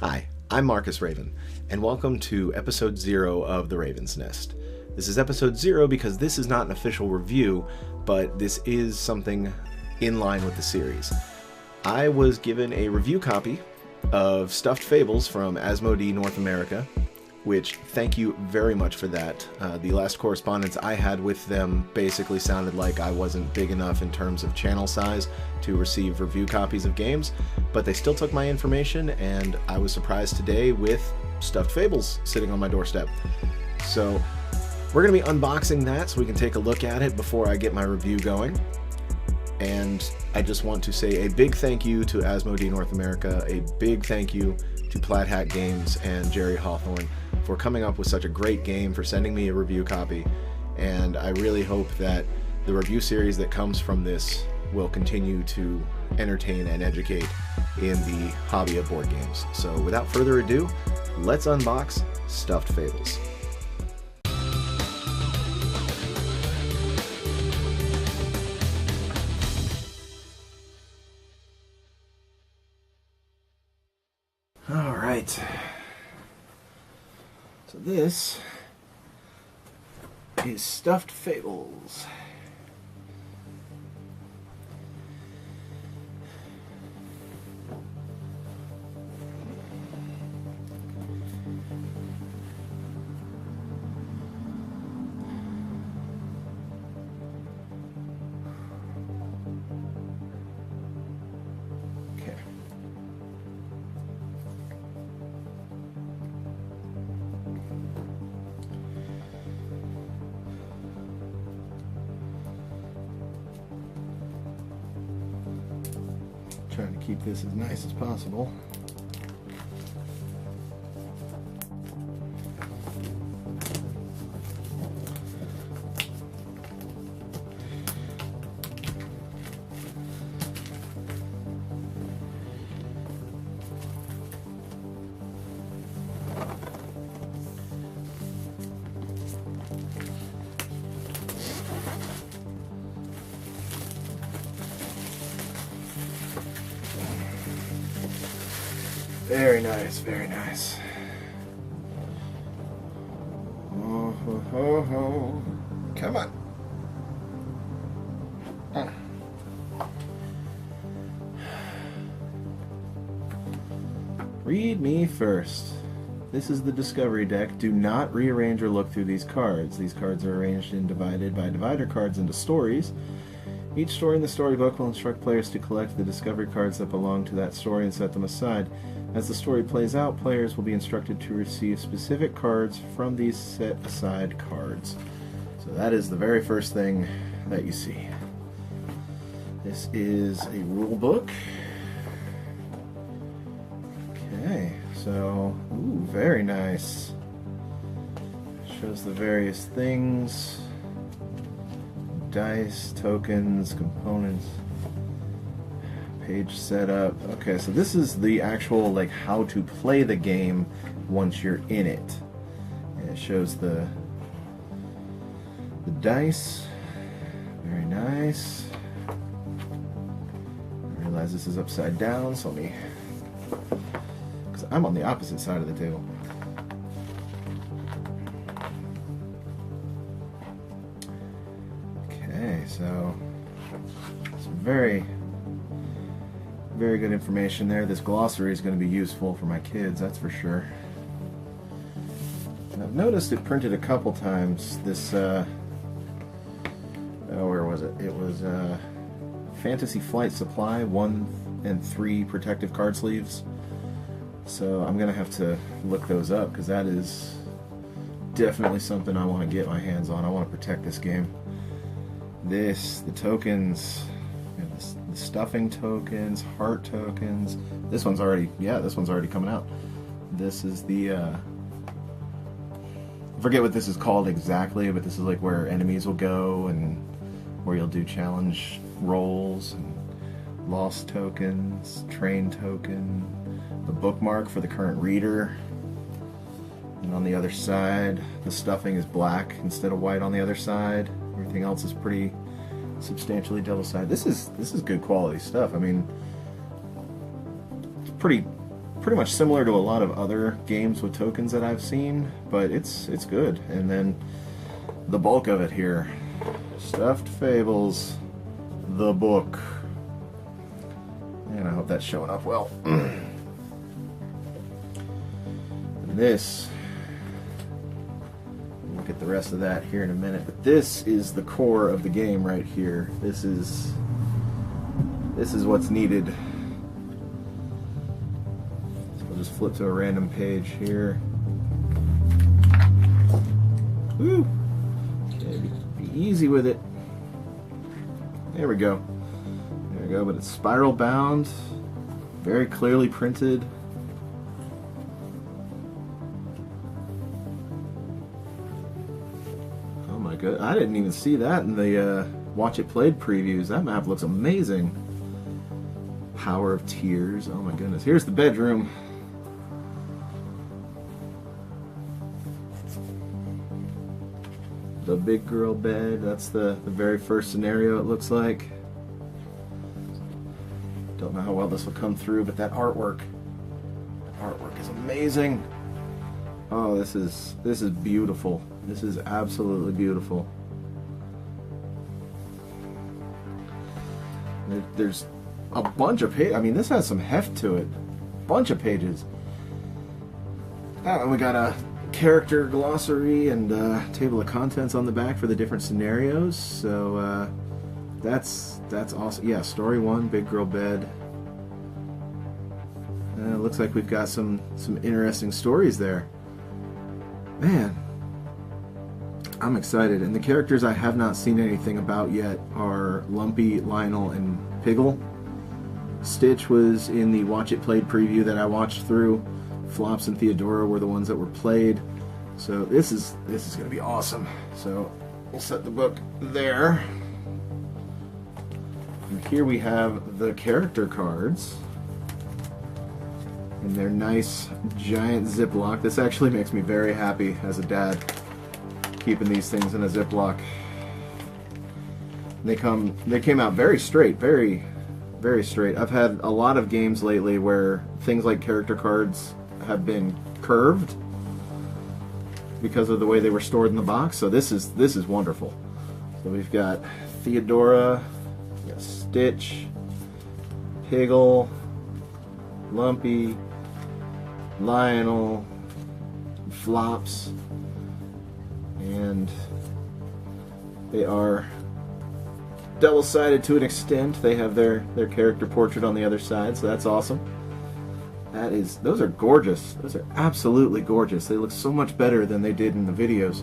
Hi, I'm Marcus Raven, and welcome to episode 0 of The Raven's Nest. This is episode 0 because this is not an official review, but this is something in line with the series. I was given a review copy of Stuffed Fables from Asmodee North America, which thank you very much for that. The last correspondence I had with them basically sounded like I wasn't big enough in terms of channel size to receive review copies of games, but they still took my information, and I was surprised today with Stuffed Fables sitting on my doorstep. So we're going to be unboxing that so we can take a look at it before I get my review going. And I just want to say a big thank you to Asmodee North America, a big thank you to Plaid Hat Games and Jerry Hawthorne for coming up with such a great game, for sending me a review copy, and I really hope that the review series that comes from this will continue to entertain and educate in the hobby of board games. So without further ado, let's unbox Stuffed Fables. All right. So this is Stuffed Fables. Okay. Trying to keep this as nice as possible. Very nice, very nice. Oh, ho, ho, ho. Come on. Read me first. This is the discovery deck. Do not rearrange or look through these cards. These cards are arranged and divided by divider cards into stories. Each story in the storybook will instruct players to collect the discovery cards that belong to that story and set them aside. As the story plays out, players will be instructed to receive specific cards from these set-aside cards. So that is the very first thing that you see. This is a rule book. Okay, so, ooh, very nice. Shows the various things. Dice, tokens, components, page setup. Okay, so this is the actual, like, how to play the game once you're in it. And it shows the dice. Very nice. I realize this is upside down, so let me, because I'm on the opposite side of the table. Okay, so some very good information there. This glossary is going to be useful for my kids, that's for sure. And I've noticed it printed a couple times. This, oh, where was it? It was Fantasy Flight Supply 1 and 3 protective card sleeves. So I'm going to have to look those up, because that is definitely something I want to get my hands on. I want to protect this game. This, the tokens, the stuffing tokens, heart tokens. This one's already, yeah, this one's already coming out. This is the, I forget what this is called exactly, but this is like where enemies will go and where you'll do challenge rolls, and lost tokens, train token, the bookmark for the current reader. And on the other side, the stuffing is black instead of white on the other side. Everything else is pretty substantially double-sided. This is good quality stuff. I mean, it's pretty pretty much similar to a lot of other games with tokens that I've seen, but it's good. And then the bulk of it here, Stuffed Fables, the book. And I hope that's showing up well. And this, we'll get the rest of that here in a minute, but this is the core of the game right here. This is what's needed. So we'll just flip to a random page here. Woo! Okay, be easy with it. There we go. There we go, but it's spiral bound, very clearly printed. Oh my god, I didn't even see that in the Watch It Played previews. That map looks amazing. Power of Tears, oh my goodness. Here's the bedroom. The big girl bed, that's the very first scenario it looks like. Don't know how well this will come through, but that artwork is amazing. Oh, this is beautiful. This is absolutely beautiful. There's a bunch of pages. I mean, this has some heft to it. Bunch of pages. We got a character glossary and table of contents on the back for the different scenarios. So that's awesome. Yeah, story 1, big girl bed. It looks like we've got some interesting stories there. Man, I'm excited. And the characters I have not seen anything about yet are Lumpy, Lionel, and Piggle. Stitch was in the Watch It Played preview that I watched through. Flops and Theodora were the ones that were played. So this is going to be awesome. So we'll set the book there. And here we have the character cards. And their nice giant Ziploc. This actually makes me very happy as a dad, keeping these things in a Ziploc. They came out very straight, very straight. I've had a lot of games lately where things like character cards have been curved because of the way they were stored in the box. So this is wonderful. So we've got Theodora, we've got Stitch, Piggle, Lumpy, Lionel, Flops, and they are double-sided to an extent. They have their character portrait on the other side, so that's awesome. Those are gorgeous. Those are absolutely gorgeous. They look so much better than they did in the videos.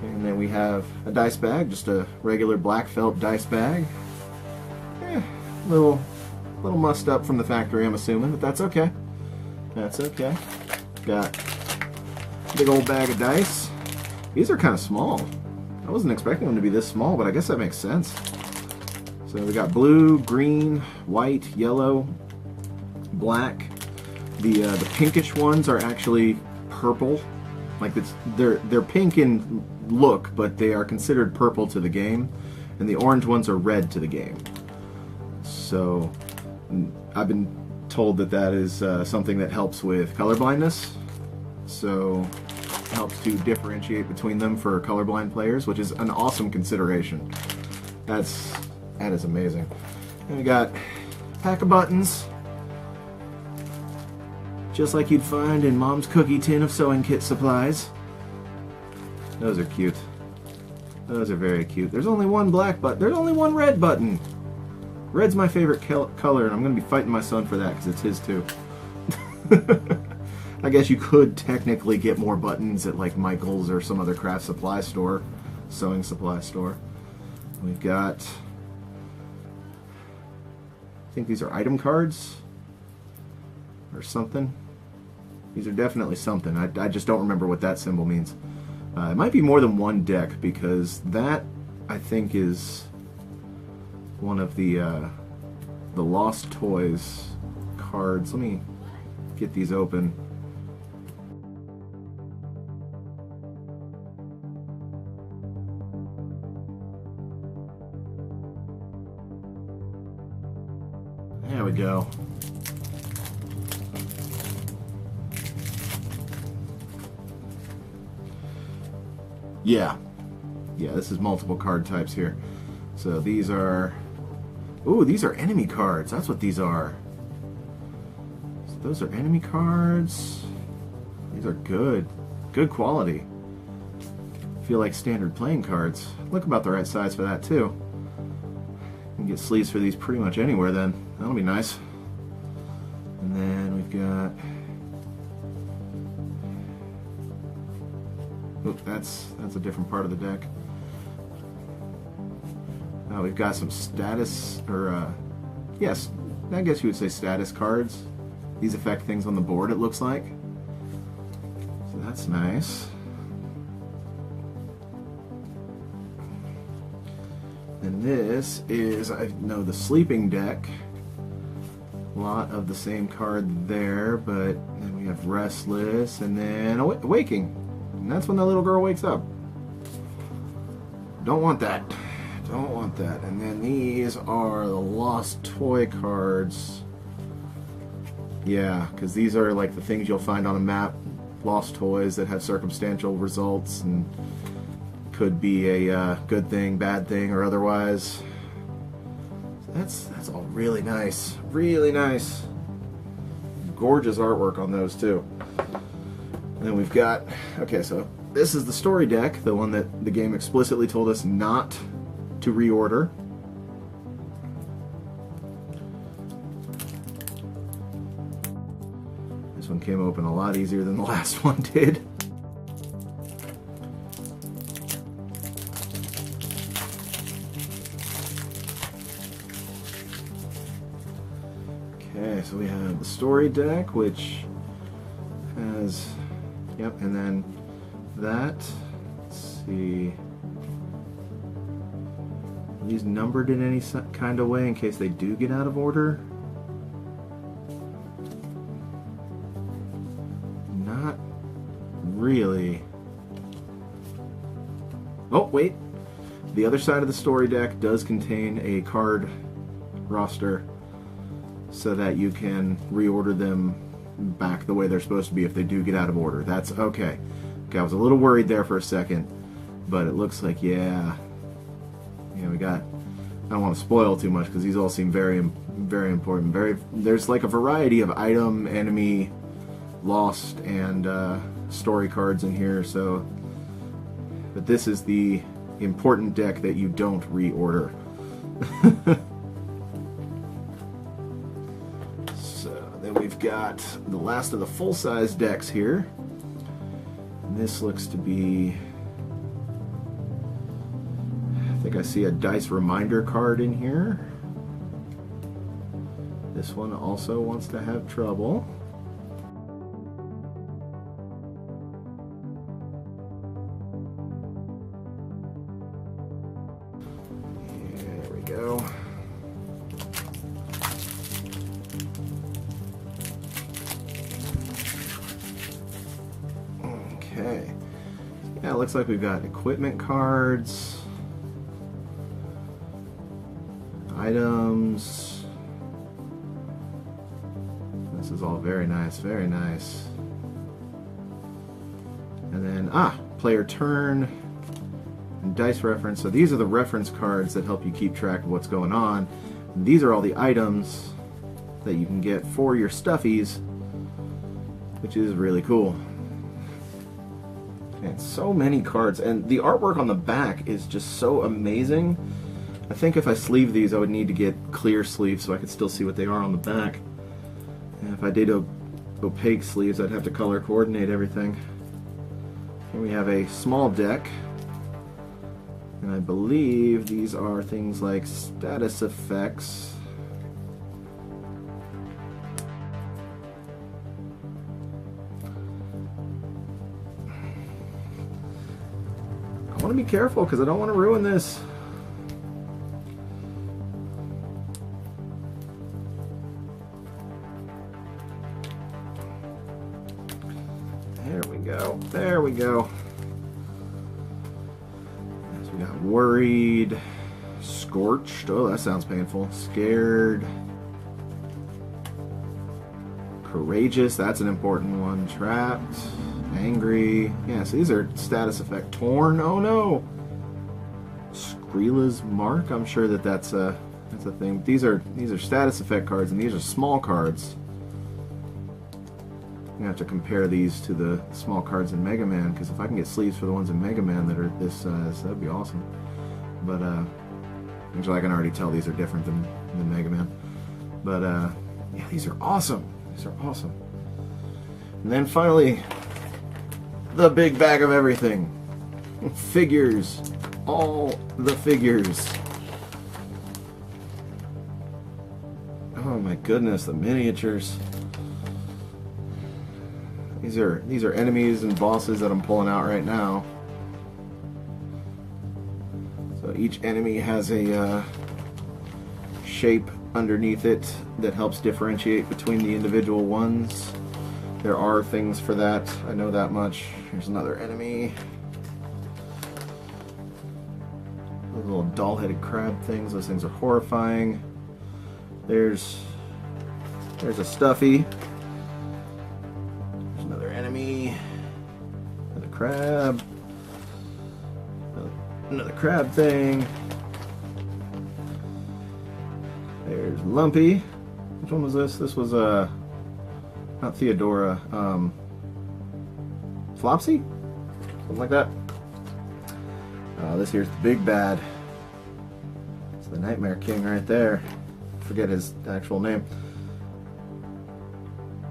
And then we have a dice bag, just a regular black felt dice bag. Little mussed up from the factory, I'm assuming, but that's okay. That's okay. Got a big old bag of dice. These are kind of small. I wasn't expecting them to be this small, but I guess that makes sense. So we got blue, green, white, yellow, black. The pinkish ones are actually purple. Like they're pink in look, but they are considered purple to the game. And the orange ones are red to the game. So I've been told that is something that helps with color blindness. So it helps to differentiate between them for colorblind players, which is an awesome consideration. That is amazing. And we got a pack of buttons, just like you'd find in Mom's cookie tin of sewing kit supplies. Those are cute. Those are very cute. There's only one black button. There's only one red button. Red's my favorite color, and I'm going to be fighting my son for that because it's his too. I guess you could technically get more buttons at like Michael's or some other craft supply store, sewing supply store. We've got, I think these are item cards or something. These are definitely something. I just don't remember what that symbol means. It might be more than one deck, because that, I think, is one of the Lost Toys cards. Let me get these open. There we go. Yeah. Yeah, this is multiple card types here. So these are... Ooh, these are enemy cards. That's what these are. So those are enemy cards. These are good. Good quality. Feel like standard playing cards. Look about the right size for that, too. You can get sleeves for these pretty much anywhere then. That'll be nice. And then we've got... Oop, that's a different part of the deck. We've got some status, or yes, I guess you would say status cards. These affect things on the board, it looks like. So that's nice. And this is, I know, the sleeping deck. A lot of the same card there, but then we have restless, and then waking. And that's when the little girl wakes up. Don't want that. Don't want that. And then these are the lost toy cards. Yeah, because these are like the things you'll find on a map. Lost toys that have circumstantial results and could be a good thing, bad thing, or otherwise. That's all really nice. Really nice. Gorgeous artwork on those too. And then we've got... Okay, so this is the story deck, the one that the game explicitly told us not to reorder. This one came open a lot easier than the last one did. Okay, so we have the story deck, which has, yep, and then that, let's see, are these numbered in any kind of way in case they do get out of order? Not really. Oh, wait. The other side of the story deck does contain a card roster so that you can reorder them back the way they're supposed to be if they do get out of order. That's okay. Okay, I was a little worried there for a second, but it looks like, yeah, we got, I don't want to spoil too much because these all seem very, very important. There's like a variety of item, enemy, lost, and story cards in here, so, but this is the important deck that you don't reorder. So then we've got the last of the full-size decks here. And this looks to be, I think I see a dice reminder card in here. This one also wants to have trouble. There we go. Okay. Yeah, it looks like we've got equipment cards. Items. This is all very nice, very nice. And then, player turn and dice reference. So these are the reference cards that help you keep track of what's going on. And these are all the items that you can get for your stuffies, which is really cool. And so many cards. And the artwork on the back is just so amazing. I think if I sleeve these, I would need to get clear sleeves so I could still see what they are on the back. And if I did opaque sleeves, I'd have to color coordinate everything. Here we have a small deck. And I believe these are things like status effects. I want to be careful because I don't want to ruin this. There we go. There we go. So we got worried, scorched. Oh, that sounds painful. Scared. Courageous. That's an important one. Trapped. Angry. Yeah, so these are status effect. Torn. Oh no. Skrilla's Mark. I'm sure that's a thing. These are status effect cards, and these are small cards. I'm gonna have to compare these to the small cards in Mega Man, because if I can get sleeves for the ones in Mega Man that are this size, that'd be awesome. But actually, I can already tell these are different than Mega Man. But yeah, these are awesome. These are awesome. And then finally, the big bag of everything. Figures. All the figures. Oh my goodness, the miniatures. These are enemies and bosses that I'm pulling out right now. So each enemy has a shape underneath it that helps differentiate between the individual ones. There are things for that, I know that much. Here's another enemy. Those little doll-headed crab things, those things are horrifying. There's a Stuffy. There's another enemy. Another crab. Another crab thing. There's Lumpy. Which one was this? This was not Theodora. Flopsy? Something like that. This here's the big bad. It's the Nightmare King right there. Forget his actual name.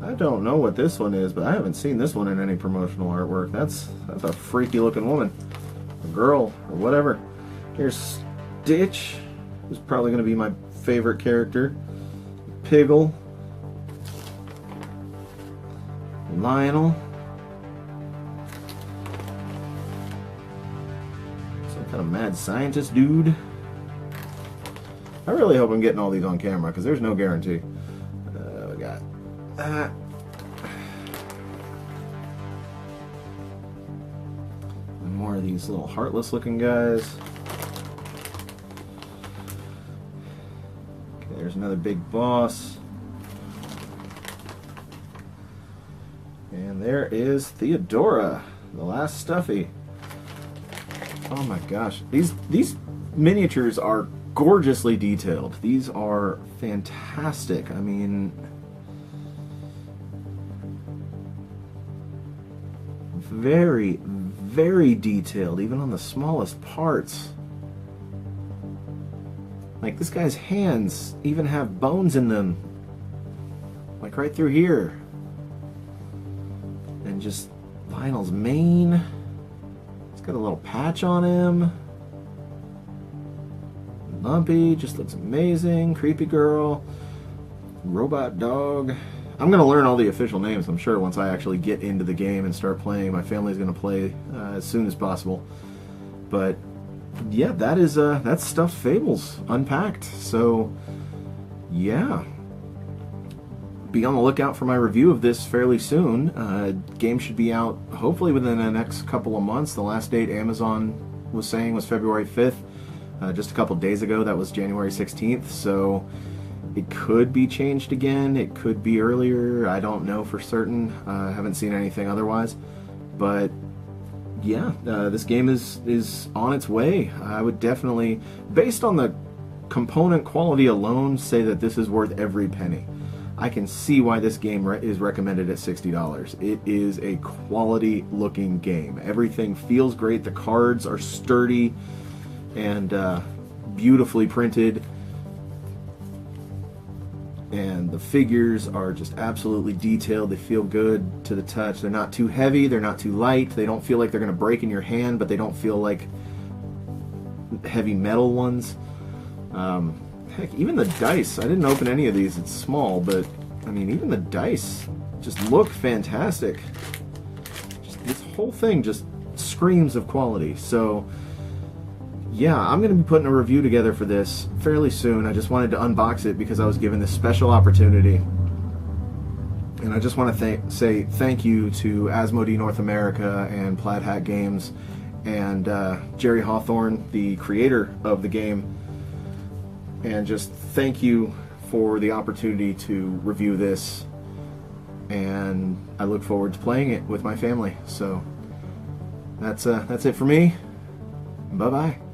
I don't know what this one is, but I haven't seen this one in any promotional artwork. That's a freaky looking woman. A girl, or whatever. Here's Stitch, who's probably going to be my favorite character. Piggle. Lionel. Some kind of mad scientist dude. I really hope I'm getting all these on camera, because there's no guarantee. We got that. And more of these little heartless looking guys. Okay, there's another big boss. And there is Theodora, the last Stuffy. Oh my gosh. These miniatures are gorgeously detailed. These are fantastic. I mean, very, very detailed, even on the smallest parts. Like, this guy's hands even have bones in them. Like right through here. And just Lionel's mane. He's got a little patch on him. Lumpy just looks amazing. Creepy girl. Robot dog. I'm going to learn all the official names, I'm sure, once I actually get into the game and start playing. My family's going to play as soon as possible. But yeah, that's Stuffed Fables unpacked. So yeah, be on the lookout for my review of this fairly soon. Game should be out hopefully within the next couple of months. The last date Amazon was saying was February 5th. Just a couple days ago, that was January 16th, so it could be changed again. It could be earlier. I don't know for certain. I haven't seen anything otherwise. But yeah, this game is on its way. I would definitely, based on the component quality alone, say that this is worth every penny. I can see why this game is recommended at $60. It is a quality looking game. Everything feels great. The cards are sturdy and beautifully printed, and the figures are just absolutely detailed. They feel good to the touch. They're not too heavy, they're not too light, they don't feel like they're going to break in your hand, but they don't feel like heavy metal ones. Heck, even the dice, I didn't open any of these, it's small, but I mean, even the dice just look fantastic. This whole thing just screams of quality. So yeah, I'm going to be putting a review together for this fairly soon. I just wanted to unbox it because I was given this special opportunity. And I just want to say thank you to Asmodee North America and Plaid Hat Games and Jerry Hawthorne, the creator of the game. And just thank you for the opportunity to review this. and I look forward to playing it with my family. So that's it for me. Bye-bye.